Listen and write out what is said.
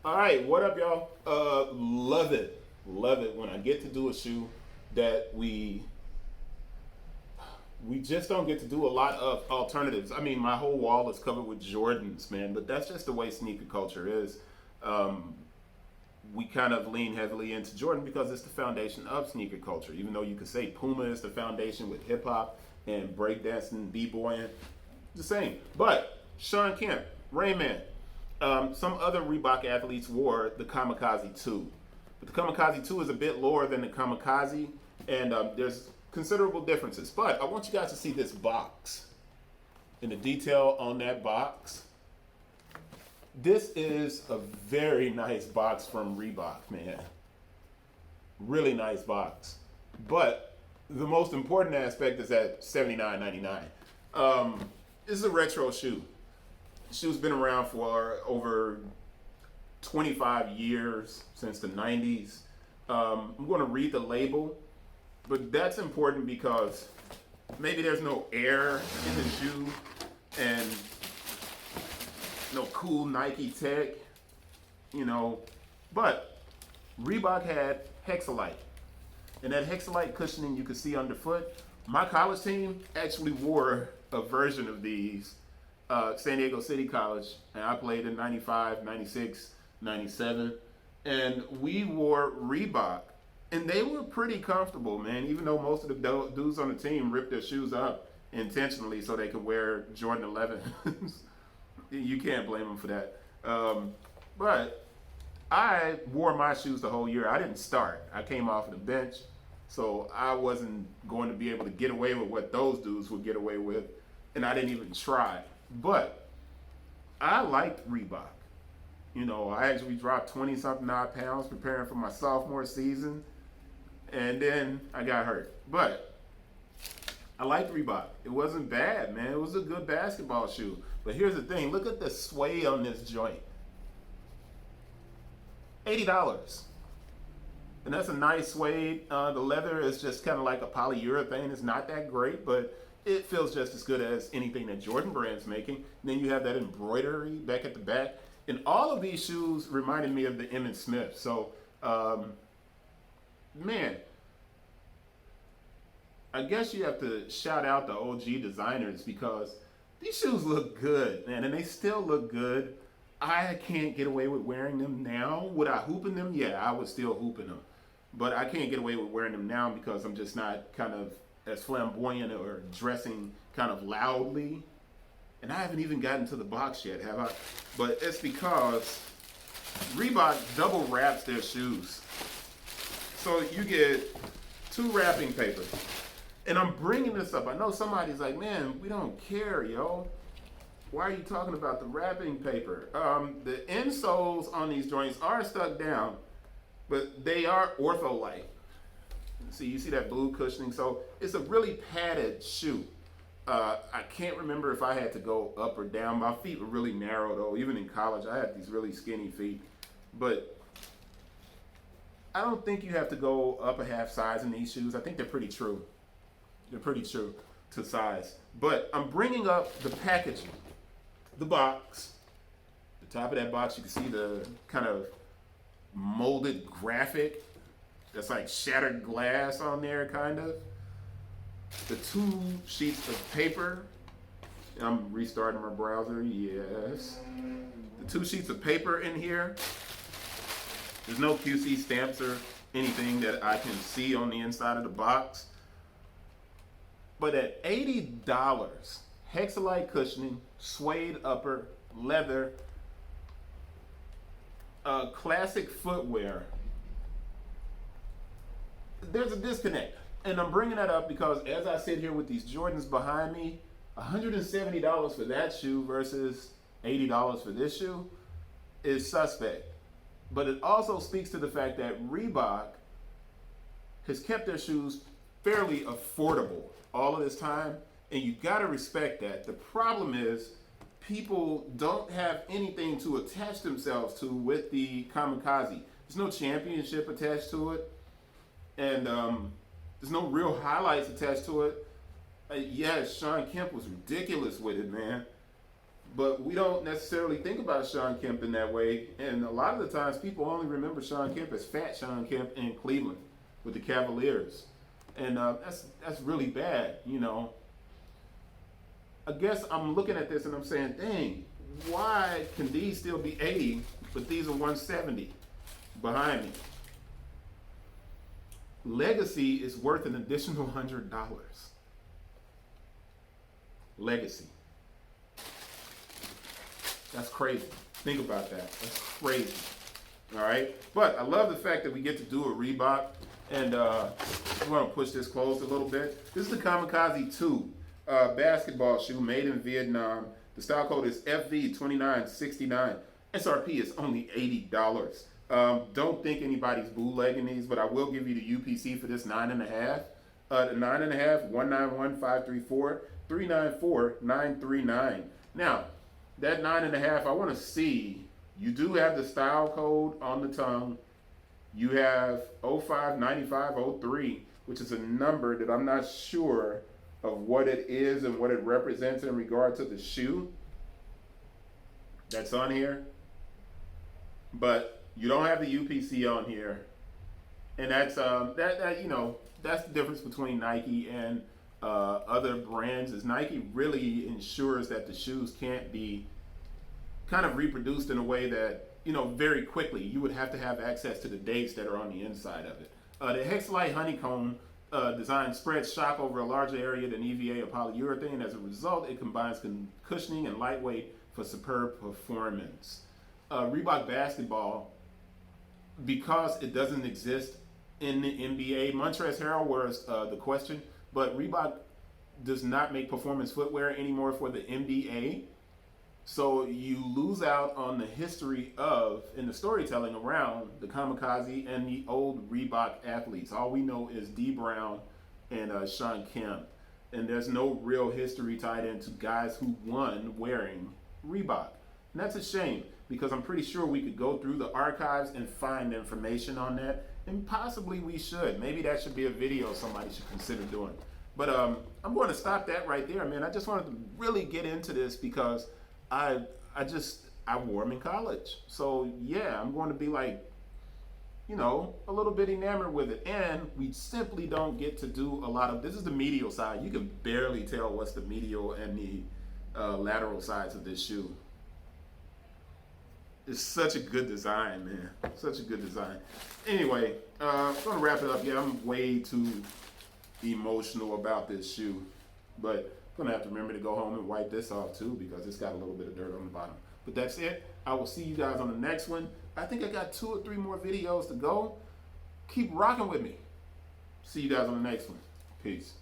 All right, what up, y'all? Love it when I get to do a shoe that we just don't get to do a lot of alternatives. I mean, my whole wall is covered with Jordans, man, but that's just the way sneaker culture is. Um, we kind of lean heavily into Jordan because it's the foundation of sneaker culture. Even though you could say Puma is the foundation with hip hop and breakdancing and b-boying, the same. But Sean Kemp, Rayman, some other Reebok athletes wore the Kamikaze 2. But the Kamikaze 2 is a bit lower than the Kamikaze, and there's considerable differences. But I want you guys to see this box and the detail on that box. This is a very nice box from Reebok, man. Really nice box. But the most important aspect is that $79.99. This is a retro shoe. The shoe's been around for over 25 years, since the 90s. I'm going to read the label, but that's important because maybe there's no air in the shoe and no cool Nike tech, but Reebok had Hexalite. And that Hexalite cushioning you could see underfoot. My college team actually wore a version of these, San Diego City College, and I played in 95, 96, 97, and we wore Reebok. And they were pretty comfortable, man, even though most of the dudes on the team ripped their shoes up intentionally so they could wear Jordan 11s. You can't blame them for that. But I wore my shoes the whole year. I didn't start. I came off the bench, so I wasn't going to be able to get away with what those dudes would get away with, and I didn't even try. But I liked Reebok. I actually dropped 20-something odd pounds preparing for my sophomore season, and then I got hurt. But I liked Reebok. It wasn't bad, man. It was a good basketball shoe. But here's the thing. Look at the suede on this joint. $80. And that's a nice suede. The leather is just kind of like a polyurethane. It's not that great, but it feels just as good as anything that Jordan Brand's making. And then you have that embroidery back at the back. And all of these shoes reminded me of the Emmitt Smith. So, man, I guess you have to shout out the OG designers because these shoes look good, man, and they still look good. I can't get away with wearing them now. Would I hoop in them? Yeah, I would still hoop in them. But I can't get away with wearing them now because I'm just not kind of as flamboyant or dressing kind of loudly. And I haven't even gotten to the box yet, have I? But it's because Reebok double wraps their shoes. So you get 2 wrapping papers. And I'm bringing this up. I know somebody's like, man, we don't care, yo. Why are you talking about the wrapping paper? The insoles on these joints are stuck down, but they are ortho-like. See, you see that blue cushioning? So it's a really padded shoe. I can't remember if I had to go up or down. My feet were really narrow, though. Even in college, I had these really skinny feet. But I don't think you have to go up a half size in these shoes. I think they're pretty true. They're pretty true to size. But I'm bringing up the packaging, the box. The top of that box, you can see the kind of molded graphic that's like shattered glass on there, kind of. The 2 sheets of paper. I'm restarting my browser, yes. The 2 sheets of paper in here. There's no QC stamps or anything that I can see on the inside of the box. But at $80, Hexalite cushioning, suede upper, leather, classic footwear, there's a disconnect. And I'm bringing that up because as I sit here with these Jordans behind me, $170 for that shoe versus $80 for this shoe is suspect. But it also speaks to the fact that Reebok has kept their shoes fairly affordable all of this time, and you gotta respect that. The problem is people don't have anything to attach themselves to with the Kamikaze. There's no championship attached to it, and there's no real highlights attached to it. Yes, Sean Kemp was ridiculous with it, man. But we don't necessarily think about Shawn Kemp in that way. And a lot of the times people only remember Shawn Kemp as Fat Shawn Kemp in Cleveland with the Cavaliers. And that's really bad, you know. I guess I'm looking at this and I'm saying, dang, why can these still be 80, but these are 170 behind me? Legacy is worth an additional $100. Legacy. That's crazy. Think about that. That's crazy. All right. But I love the fact that we get to do a Reebok. And I'm going to push this closed a little bit. This is the Kamikaze 2 basketball shoe made in Vietnam. The style code is FV2969. SRP is only $80. Don't think anybody's bootlegging these, but I will give you the UPC for this 9.5. The 9.5, 191-534, 394-939. Now, that 9.5, I want to see, you do have the style code on the tongue. You have 059503, which is a number that I'm not sure of what it is and what it represents in regard to the shoe that's on here. But you don't have the UPC on here. And that's that you know, that's the difference between Nike and other brands, is Nike really ensures that the shoes can't be kind of reproduced in a way that, you know, very quickly. You would have to have access to the dates that are on the inside of it. The Hexalite honeycomb design spreads shock over a larger area than EVA or polyurethane. As a result, it combines cushioning and lightweight for superb performance. Reebok basketball, because it doesn't exist in the NBA, Montrezl Harrell was the question, but Reebok does not make performance footwear anymore for the NBA. So you lose out on the history of, and the storytelling around the Kamikaze and the old Reebok athletes. All we know is D Brown and Shawn Kemp. And there's no real history tied into guys who won wearing Reebok. And that's a shame, because I'm pretty sure we could go through the archives and find information on that. And possibly we should. Maybe that should be a video somebody should consider doing. But I'm going to stop that right there, man. I just wanted to really get into this because I wore them in college. So yeah, I'm going to be like, you know, a little bit enamored with it. And we simply don't get to do a lot of, this is the medial side. You can barely tell what's the medial and the lateral sides of this shoe. It's such a good design, man. Such a good design. Anyway, I'm going to wrap it up. Yeah, I'm way too emotional about this shoe. But I'm going to have to remember to go home and wipe this off too, because it's got a little bit of dirt on the bottom. But that's it. I will see you guys on the next one. I think I got 2 or 3 more videos to go. Keep rocking with me. See you guys on the next one. Peace.